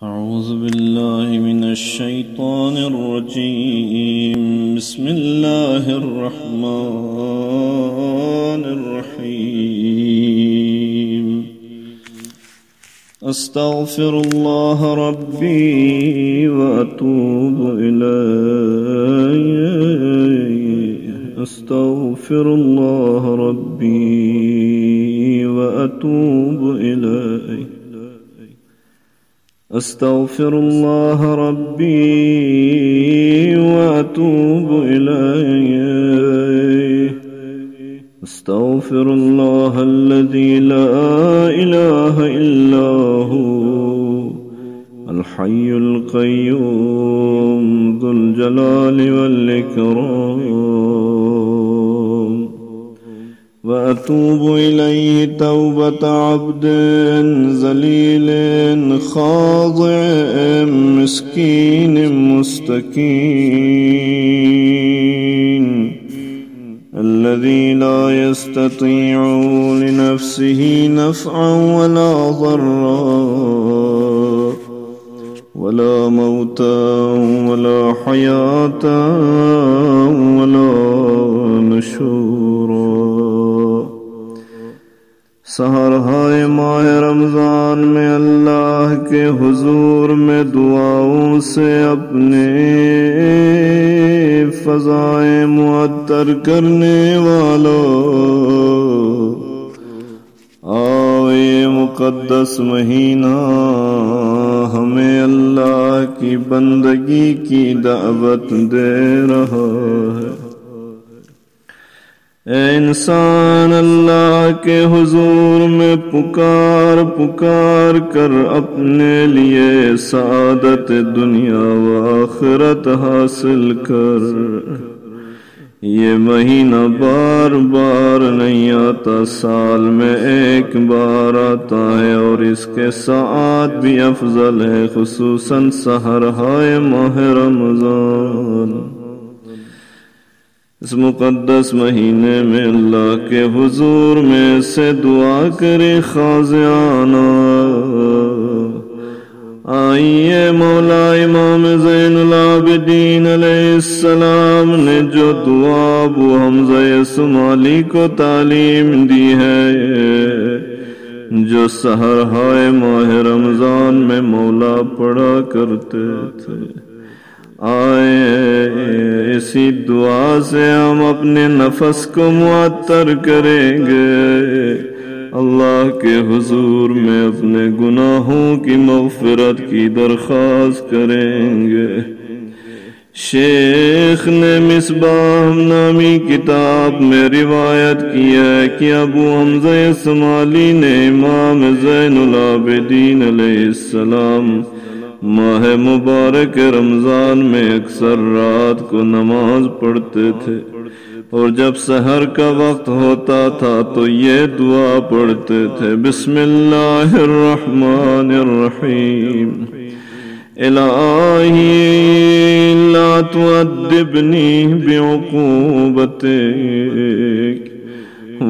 أعوذ بالله من الشيطان الرجيم. بسم الله الرحمن الرحيم. أستغفر الله ربي وأتوب إليه. أستغفر الله ربي وأتوب إليه. أستغفر الله ربي وأتوب إليه. أستغفر الله الذي لا إله إلا هو الحي القيوم ذو الجلال والإكرام. وأتوب إليه توبة عبد ذليل خاضع مسكين مستكين الذي لا يستطيع لنفسه نفعا ولا ضرا ولا موتا ولا حياة ولا نشورا. سحرہائے ماہ رمضان میں اللہ کے حضور میں دعاؤں سے اپنے فضائیں معطر کرنے والوں، آؤ یہ مقدس مہینہ ہمیں اللہ کی بندگی کی دعوت دے رہا ہے. اے انسان، اللہ کے حضور میں پکار پکار کر اپنے لیے سعادت دنیا و آخرت حاصل کر. یہ مہینہ بار بار نہیں آتا، سال میں ایک بار آتا ہے، اور اس کے ساعات بھی افضل ہے، خصوصاً سحرہائے ماہ رمضان. اس مقدس مہینے میں اللہ کے حضور میں سے دعا کرے خاضعانہ. آئیے مولا امام زین العابدین علیہ السلام نے جو دعا ابو حمزہ سمالی کو تعلیم دی ہے، جو سحرہائے ماہ رمضان میں مولا پڑھا کرتے تھے، آئے اسی دعا سے ہم اپنے نفس کو معطر کریں گے، اللہ کے حضور میں اپنے گناہوں کی مغفرت کی درخواست کریں گے. شیخ نے مصباح نامی کتاب میں روایت کی ہے کہ ابو حمزہ سمالی نے امام زین العابدین علیہ السلام ماہ مبارک رمضان میں اکثر رات کو نماز پڑھتے تھے، اور جب سحر کا وقت ہوتا تھا تو یہ دعا پڑھتے تھے: بسم اللہ الرحمن الرحیم. الہی لا تعذبنی بعقوبتک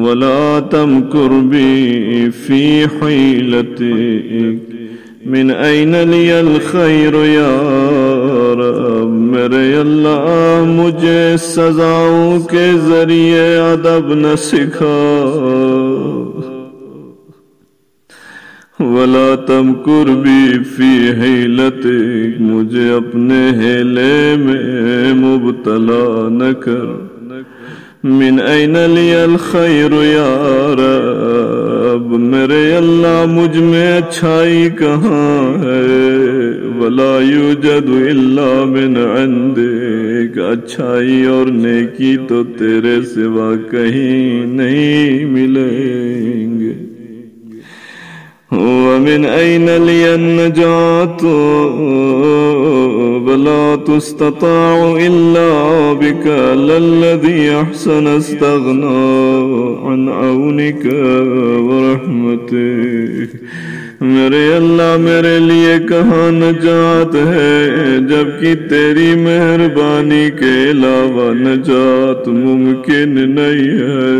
ولا تمکر بی فی حیلتک. من این لی الخیر یا رب. میرے اللہ، مجھے سزاؤں کے ذریعے ادب نہ سکھا، ولا تمکر بی فی حیلتک، مجھے اپنے ہیلے میں مبتلا نہ کر. من این لی الخیر یا رب. میرے اللہ، مجھ میں اچھائی کہاں ہے؟ ولا یوجد الا من عندک. اچھائی اور نیکی تو تیرے سوا کہیں نہیں ملیں گے. ومن این لی النجاة ولا تستطاع الا بک. للذی احسن استغنى عن عونک ورحمتک. میرے اللہ، میرے لیے کہاں نجات ہے جبکہ تیری مہربانی کے علاوہ نجات ممکن نہیں ہے.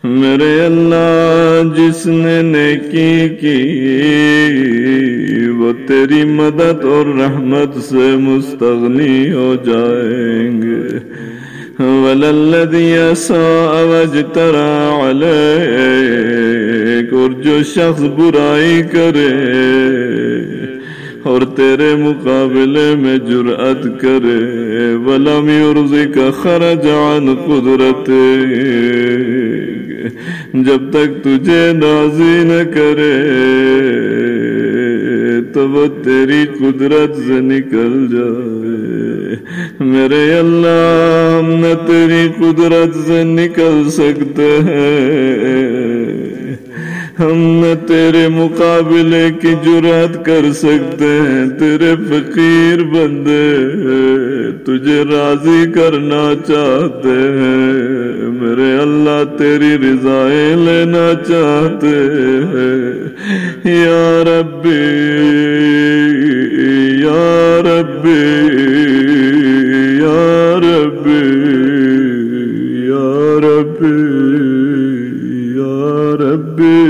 میرے اللہ جس نے نیکی کی وہ تیری مدد اور رحمت سے مستغنی ہو جائیں گے، وَلَلَّذِي أَسَاءَ وَاجْتَرَى عَلَيْكَ، اور جو شخص برائی کرے اور تیرے مقابلے میں جرأت کرے، وَلَمْ يُرْزِقَ خَرَجَ عَنْ قُدْرَتِكَ، جب تک تجھے راضی نہ کرے تو وہ تیری قدرت سے نکل جائے۔ میرے اللہ ہم نہ تیری قدرت سے نکل سکتے ہیں، ہم نہ تیرے مقابلے کی جرأت کر سکتے ہیں، تیرے فقیر بندے تجھے راضی کرنا چاہتے ہیں، میرے اللہ تیری رضائیں لینا چاہتے ہیں، یا ربی یا ربی یا ربی یا ربی یا ربی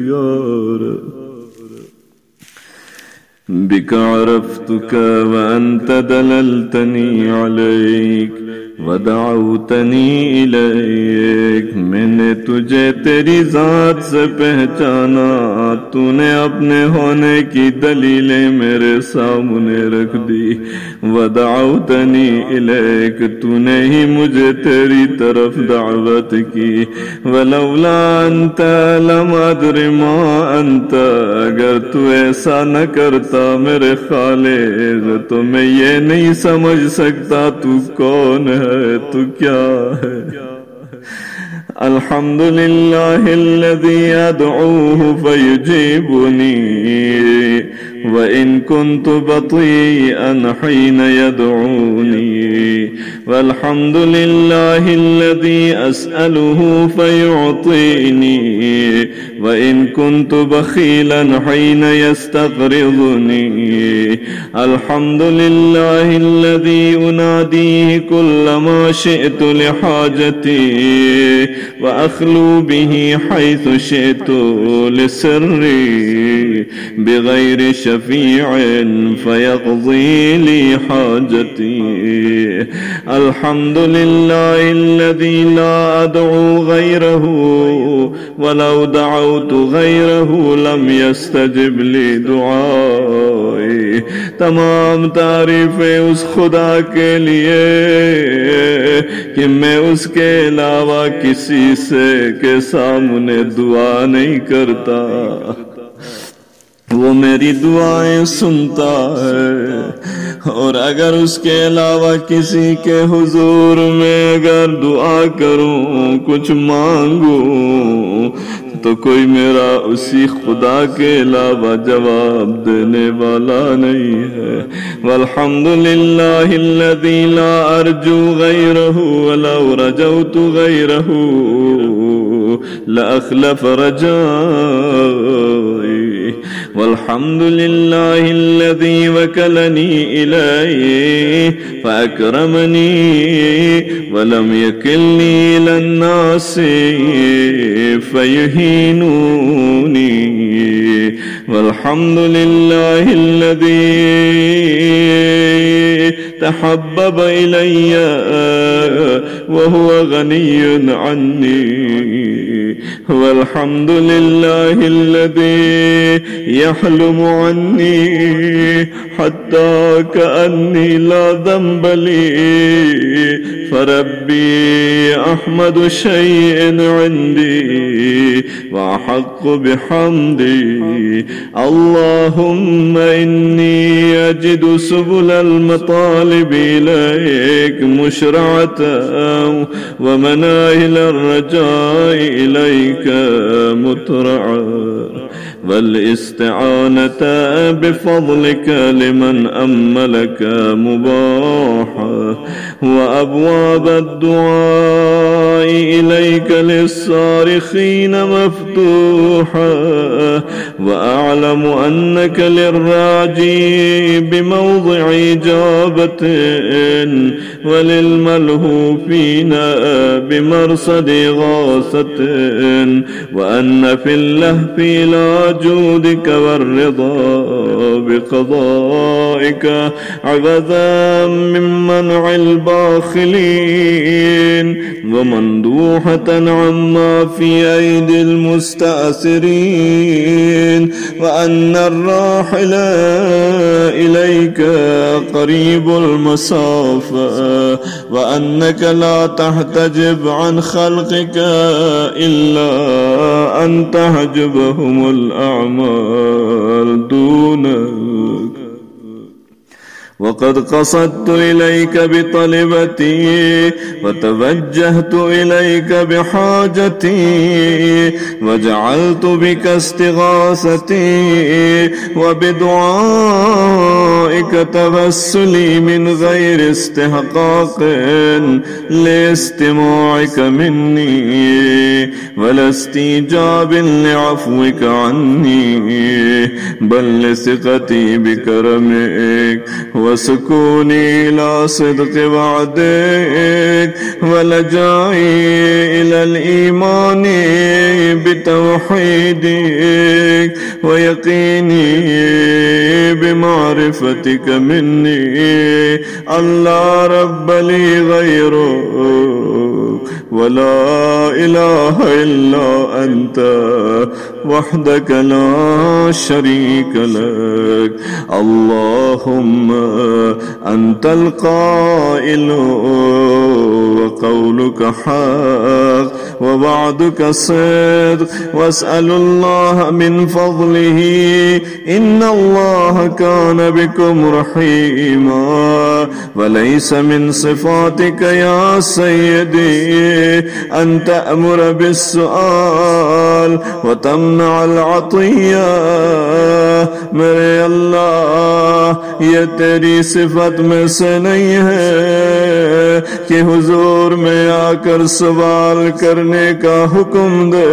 یا رب، بک عرفتک وانت دللتنی علیک ودعوتنی الیک، میں نے تجھے تیری ذات سے پہچانا، تو نے اپنے ہونے کی دلیلیں میرے سامنے رکھ دی، ودعوتنی الیک، تو نے ہی مجھے تیری طرف دعوت کی، ولولا انت لم ادر ما انت، اگر تو ایسا نہ کرتا میرے خالق تو میں یہ نہیں سمجھ سکتا تو کون ہے، تو کیا ہے۔ الحمدللہ الذی ادعوہ فیجیبنی وَإِن كُنتُ بَطِيئًا حِينَ يَدْعُونِي، وَالْحَمْدُ لِلَّهِ الَّذِي أَسْأَلُهُ فَيُعْطِينِي، وَإِن كُنتُ بَخِيلًا حِينَ يَسْتَقْرِضُنِي، الْحَمْدُ لِلَّهِ الَّذِي أُنَادِيهِ كُلَّمَا شِئْتُ لِحَاجَتِي وَأَخْلُو بِهِ حَيْثُ شِئْتُ لِسِرِّي بِغَيْرِ شفيع فيقضي لي حاجتي، الحمد لله الذي لا أدعو غيره ولو دعوت غيره لم يستجب لي دعائي، تمام تعریفیں اس خدا کے لیے کہ میں اس کے علاوہ کسی سے کے سامنے دعا نہیں کرتا، وہ میری دعائیں سنتا ہے، اور اگر اس کے علاوہ کسی کے حضور میں اگر دعا کروں کچھ مانگوں تو کوئی میرا اسی خدا کے علاوہ جواب دینے والا نہیں ہے، والحمد للہ الذی لا ارجو غیرہ ولو رجوت غیرہ لأخلف رجائی، والحمد للہ الذی وکلنی الیہ فاکرمنی ولم یکلنی للناس فیہینونی، والحمد للہ الذی تحبب الی وهو غنی عنی، والحمد للہ الذی یحلم عنی حتی کأنی لا ذنب لی، فربی احمد شیء عندی وأحق بحمدی، اللہم انی اجد سبل المطالب الیک مشرعة ومناهل الرجاء الیک مترعا، والاستعانة بفضلك لمن أملك مباحا، وأبواب الدعاء إليك للصارخين مفتوحة، وأعلم أنك للراجي بموضع إجابة، وللملهوفين بمرصد غاثة، وأن في اللهف إلى جودك والرضا بقضائك عبثا من منع الباخلين، ومندوحة عما في أيدي المستأثرين، وأن الراحل إليك قريب المسافة، وأنك لا تحتجب عن خلقك إلا أن تحجبهم الأعمال دونك. وقد قصدت إليك بطلبتي، وتوجهت إليك بحاجتي، وجعلت بك استغاثتي، وبدعائك توسلي من غير استحقاق لاستماعك مني، ولا استيجاب لعفوك عني، بل لثقتي بكرمك وسكوني إلى صدق وعدك، ولجائي إلى الإيمان بتوحيدك، ويقيني بمعرفتك مني ألا رب لي غيرك، ولا إله إلا أنت وحدك لا شريك لك. اللهم أنت القائل وقولك حق ووعدك صدق، واسأل الله من فضله، إن الله كان بكم رحيما. وليس من صفاتك يا سيدي أن تأمر بالسؤال وتمنع العطية. میرے اللہ یہ تیری صفت میں سے نہیں ہے کہ حضور میں آ کر سوال کرنے کا حکم دے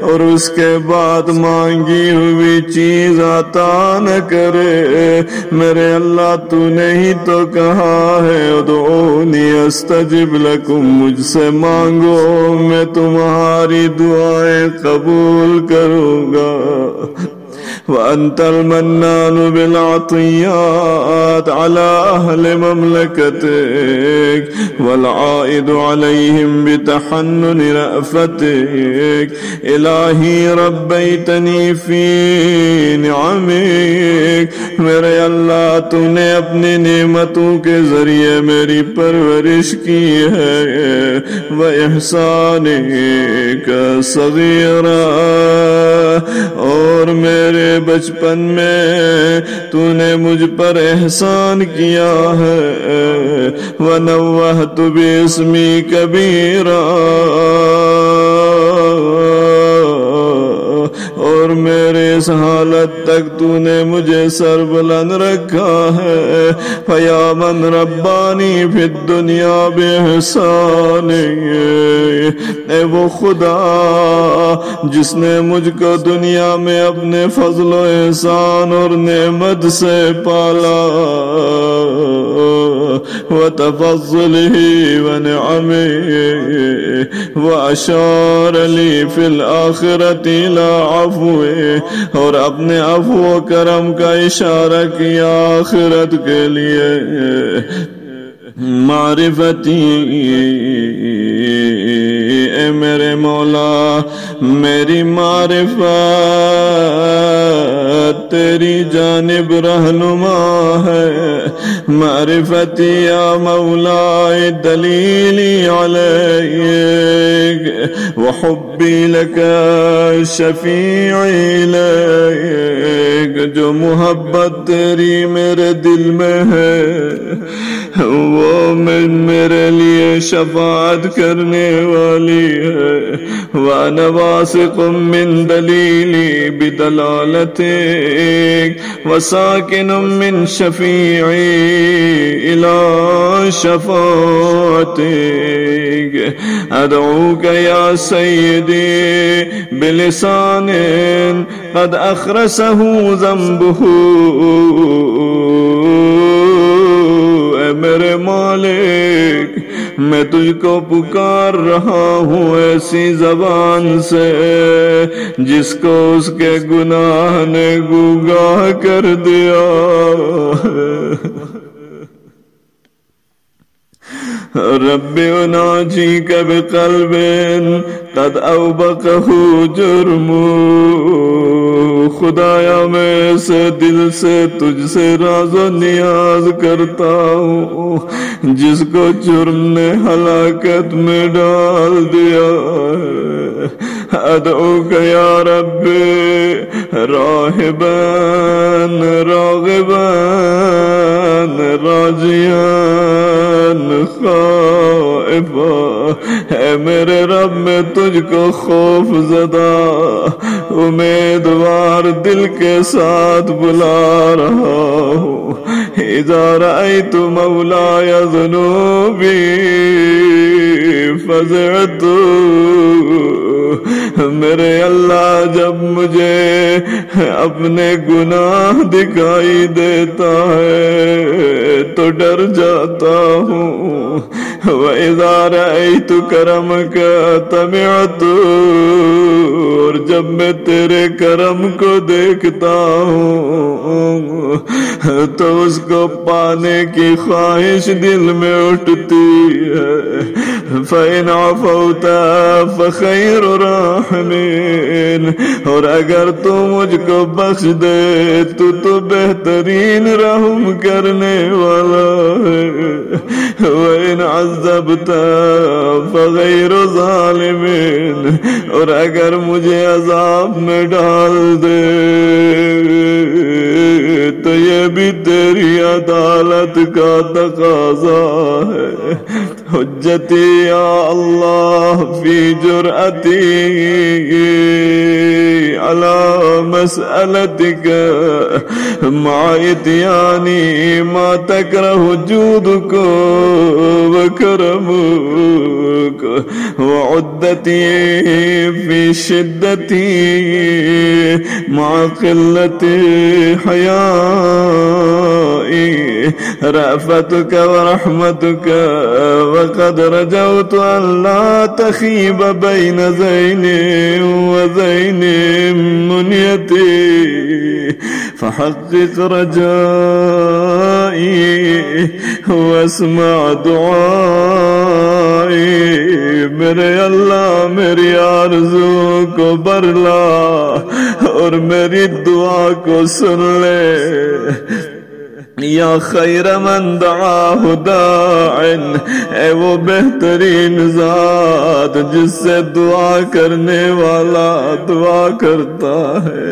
اور اس کے بعد مانگی ہوئی چیز عطا نہ کرے. میرے اللہ تو نے ہی تو کہا ہے ادعونی استجب لکم، مجھ سے مانگو میں تمہاری دعائیں قبول کروں گا. وأنت المنان بالعطيات على أهل مملكتك، والعائد عليهم بتحنن رأفتك. إلهي ربيتني في نعمك. میرے اللہ تو نے اپنی نعمتوں کے ذریعے میری پرورش کی ہے. وإحسانك صغيرا، اور میرے بچپن میں تو نے مجھ پر احسان کیا ہے. وَنَوَّهْتُ بِاسْمِي كَبِيرًا، اور میرے اس حالت تک تو نے مجھے سربلند رکھا ہے. فَيَا مَنْ رَبَّانِي فِي الدُّنْيَا بِإِحْسَانِهِ، اے وہ خدا جس نے مجھ کو دنیا میں اپنے فضل و احسان اور نعمت سے پالا. وَتَفَضُّلِهِ وَنِعَمِهِ، وَأَشَارَ لِي فِي الْآخِرَةِ إِلَىٰ عَفْوِهِ، اور اپنے عفو و کرم کا اشارہ کیا آخرت کے لیے. معرفتی، اے میرے مولا میری معرفت تیری جانب رہنما ہے. معرفتی یا مولا دلیلی علیک، وحبی لک شفیعی لیک. جو محبت تیری میرے دل میں ہے وہ میرے لیے شفاعت کرنے والی ہے. وَأَنَا وَاثِقٌ مِّن دَلِيلِي بِدَلَالَتِكَ وَسَاكِنٌ مِّن شَفِيعِي إِلَى شَفَاعَتِكَ. أَدْعُوكَ يَا سَيِّدِي بِلِسَانٍ قَدْ أَخْرَسَهُ ذَنبُهُ. اے میرے مالک، میں تجھ کو پکار رہا ہوں ایسی زبان سے جس کو اس کے گناہ نے گوگاہ کر دیا. رب اناجیک بقلب قد اوبقہ جرم. خدایا میں ایسے دل سے تجھ سے راز و نیاز کرتا ہوں جس کو جرم نے ہلاکت میں ڈال دیا. ادعوک یا رب راہبان راغبان راجیان خائفا. اے میرے رب میں تجھ کو خوف زدہ امیدوار دل کے ساتھ بلا رہا ہوں. اذا رأیت مولاي ذنوبی فزعت. میرے اللہ جب مجھے اپنے گناہ دکھائی دیتا ہے تو ڈر جاتا ہوں. وَإِذَا رَأَيْتُ كَرَمَكَ طَمِعْتُ. اور جب میں تیرے کرم کو دیکھتا ہوں تو اس کو پانے کی خواہش دل میں اٹھتی ہے. فَإِنْ عَفَوْتَ فَخَيْرُ رَاحِمِينَ. اور اگر تو مجھ کو بخش دے تو بہترین رحم کرنے والا ہے. وَإِنْ عَذَّبْتَ فَغَيْرُ ظَالِمِينَ. اور اگر مجھے عذاب میں ڈال دے تو یہ بھی تیری عدالت کا تقاضا ہے. حجتی یا اللہ فی جرأتی علی مسئلتک مع اتیانی ما تکرہ جودک وکرمک وعدتی فی شدتی مع قلت حیائی رأفتک ورحمتک. وقد رجوت أن لا تخيب بين زين وزين منيتي فحقق رجائي واسمع دعائي. میرے اللہ میری آرزو کو برلا اور میری دعا کو سن لے. یا خیر من دعاہ داعن. اے وہ بہترین ذات جس سے دعا کرنے والا دعا کرتا ہے.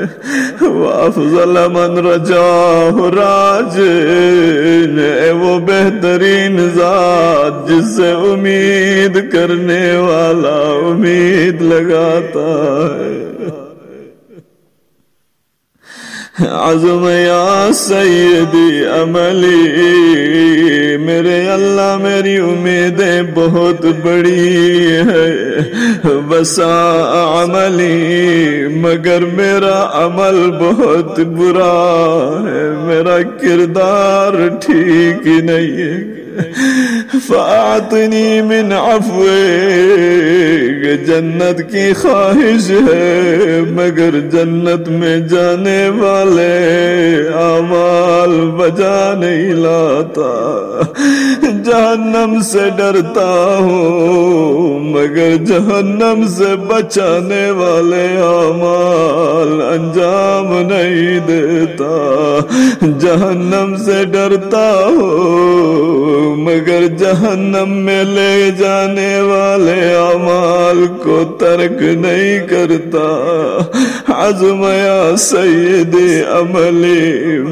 وافضل من رجاہ راجن. اے وہ بہترین ذات جس سے امید کرنے والا امید لگاتا ہے. عظم یا سیدی عملی. میرے اللہ میری امیدیں بہت بڑی ہے. وسا عملی مگر میرا عمل بہت برا ہے. میرا کردار ٹھیک ہی نہیں ہے. فاعطنی من عفوک. جنت کی خواہش ہے مگر جنت میں جانے والے اعمال بجا نہیں لاتا. جہنم سے ڈرتا ہوں مگر جہنم سے بچانے والے اعمال انجام نہیں دیتا. جہنم سے ڈرتا ہوں مگر جہنم میں لے جانے والے اعمال کو ترک نہیں کرتا۔ عزم یا سیدی عملی،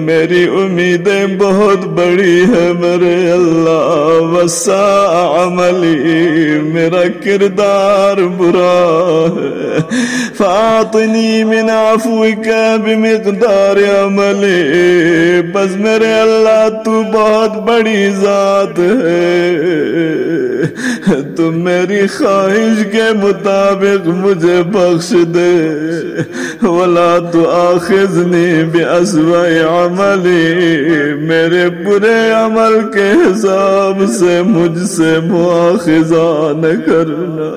میری امیدیں بہت بڑی ہے میرے اللہ، وساء عملی، میرا کردار برا ہے، فاعطنی من عفوک بمقدار عملی، بس میرے اللہ تو بہت بڑی ذات ہے، تو میری خواہش کے مطابق مجھے بخش دے، ولا تؤاخذنی بأسوأ عملی، میرے برے عمل کے حساب سے مجھ سے مواخذہ نہ کرنا،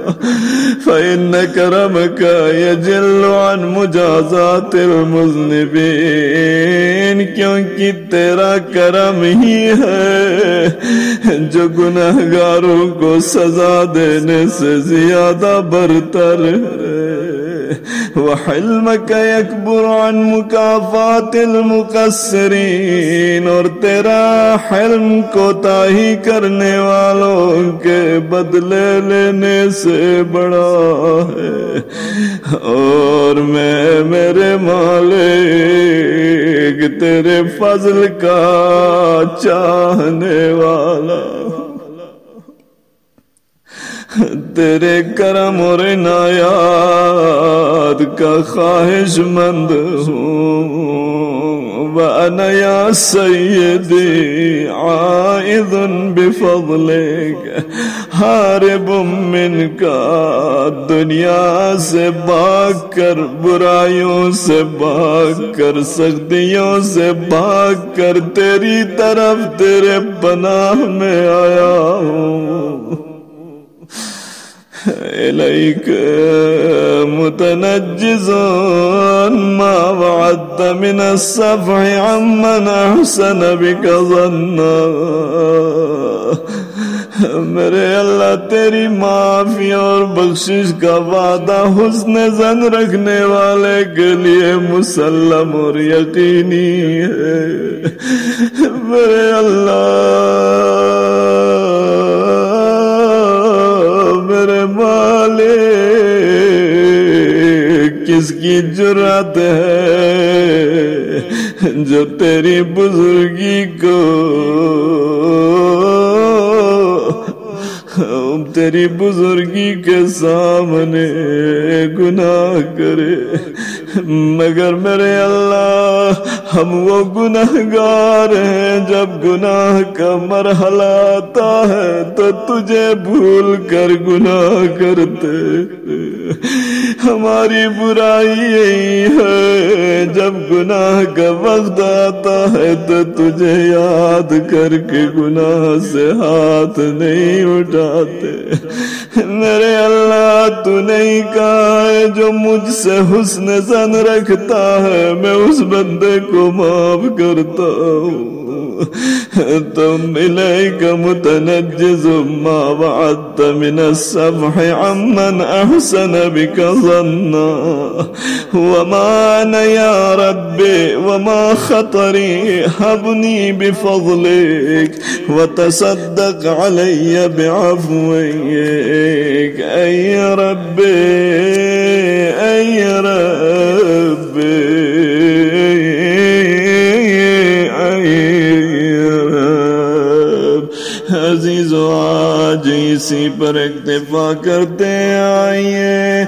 فإن کرمک یجل عن مجازات المذنبین، کیونکہ تیرا کرم ہی ہے جو گناہگاروں کو سزا دینے سے زیادہ برتر ہے، وحلمک یکبر عن مکافات المقصرین، اور تیرا حلم کوتاہی کرنے والوں کے بدلے لینے سے بڑا ہے، اور میں میرے مالک تیرے فضل کا چاہنے والا، تیرے کرم اور عنایات کا خواہش مند ہوں، وَأَنَا يَا سَيِّدِي عَائِذٌ بِفَضْلِكَ حَارِبٌ مِّنْكَ، دنیا سے بھاگ کر، برائیوں سے بھاگ کر، سختیوں سے بھاگ کر تیری طرف تیرے پناہ میں آیا ہوں، الیک متنجز ما وعدت من الصفح عمن احسن بک ظنا، میرے اللہ تیری معافی اور بخشش کا وعدہ حسن ظن رکھنے والے کے لیے مسلم اور یقینی ہے، میرے اللہ میرے مالک، کس کی جرأت ہے جو تیری بزرگی کو، تیری بزرگی کے سامنے گناہ کرے، مگر میرے اللہ ہم وہ گناہگار ہیں، جب گناہ کا مرحلہ آتا ہے تو تجھے بھول کر گناہ کرتے، ہماری برائی یہی ہے، جب گناہ کا وقت آتا ہے تو تجھے یاد کر کے گناہ سے ہاتھ نہیں اٹھاتے، میرے اللہ تو نہیں کہا ہے جو مجھ سے حسن ظن رکھتا ہے میں اس بندے کو معاف کرتا ہوں، تم الیک متنجز ما وعدت من الصفح عمن احسن بک ظنا، وما انا یا ربی وما خطری حبنی بفضلک وتصدق علی بعفوک، ای ربی ای ربی عزیز و آج اسی پر اکتفا کرتے آئیے،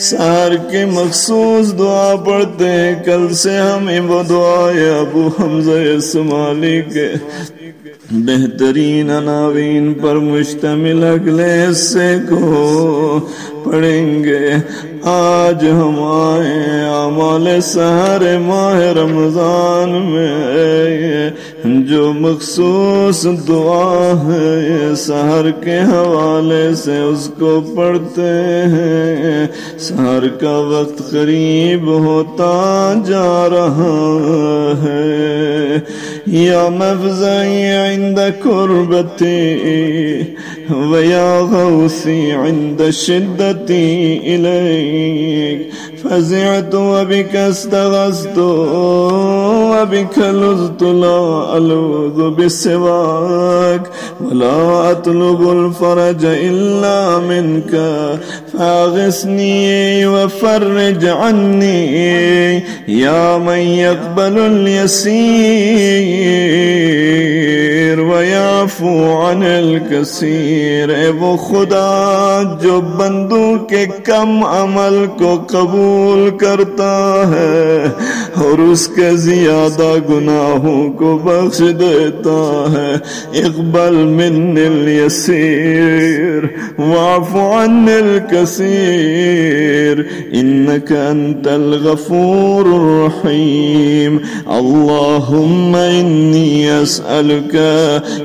سحر کی مخصوص دعا پڑھتے ہیں، کل سے ہمیں وہ دعائے ابو حمزہ اسماعیلی کے بہترین عناوین پر مشتمل اگلے حصے کو پڑھیں گے۔ آج ہم آئے اعمال سحر ماہ رمضان میں جو مخصوص دعا ہے سحر کے حوالے سے اس کو پڑھتے ہیں۔ سحر کا وقت قریب ہوتا جا رہا ہے، يا مفزعي عند كربتي ويا غوثي عند شدتي إليك فزعت وبك استغثت وبك لذت لا ألوذ بسواك ولا أطلب الفرج إلا منك فاغثني وفرج عني يا من يقبل اليسير ويعفو عن الكثير. اے وہ خدا جو بندوں کے کم عمل کو قبول کرتا ہے اور اس کے زیادہ گناہوں کو بخش دیتا ہے. اقبل من اليسير واعف عن الكثير إنك أنت الغفور الرحيم. اللهم إني أسألك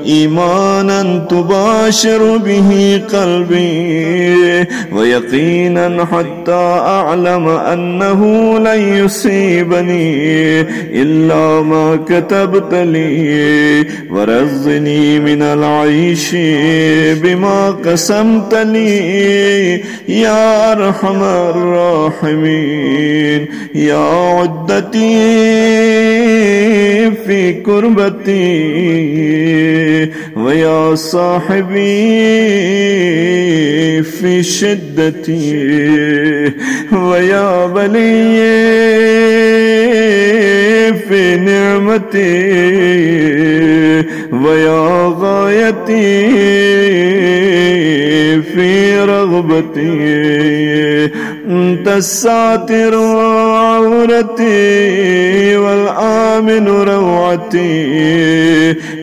إيمانا تباشر به قلبي ويقينا حتى أعلم أنه لن يصيبني إلا ما كتبت لي ورزقني من العيش بما قسمت لي يا أرحم الراحمين. يا عدتي في كربتي ويا صاحبي في شدتي ويا ولي في نعمتي ويا غايتي في رغبتي. أنت الساتر عورتي والآمن روعتي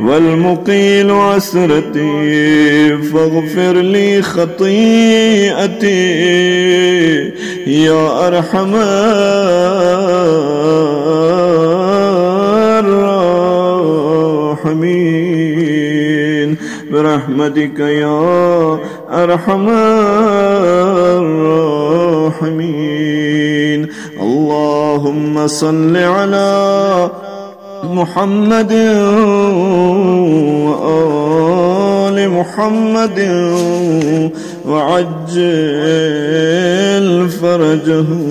والمقيل عسرتي فاغفر لي خطيئتي يا أرحم الراحمين برحمتك يا أرحم الراحمين. اللهم صل على محمد وآل محمد وعجل فرجهم.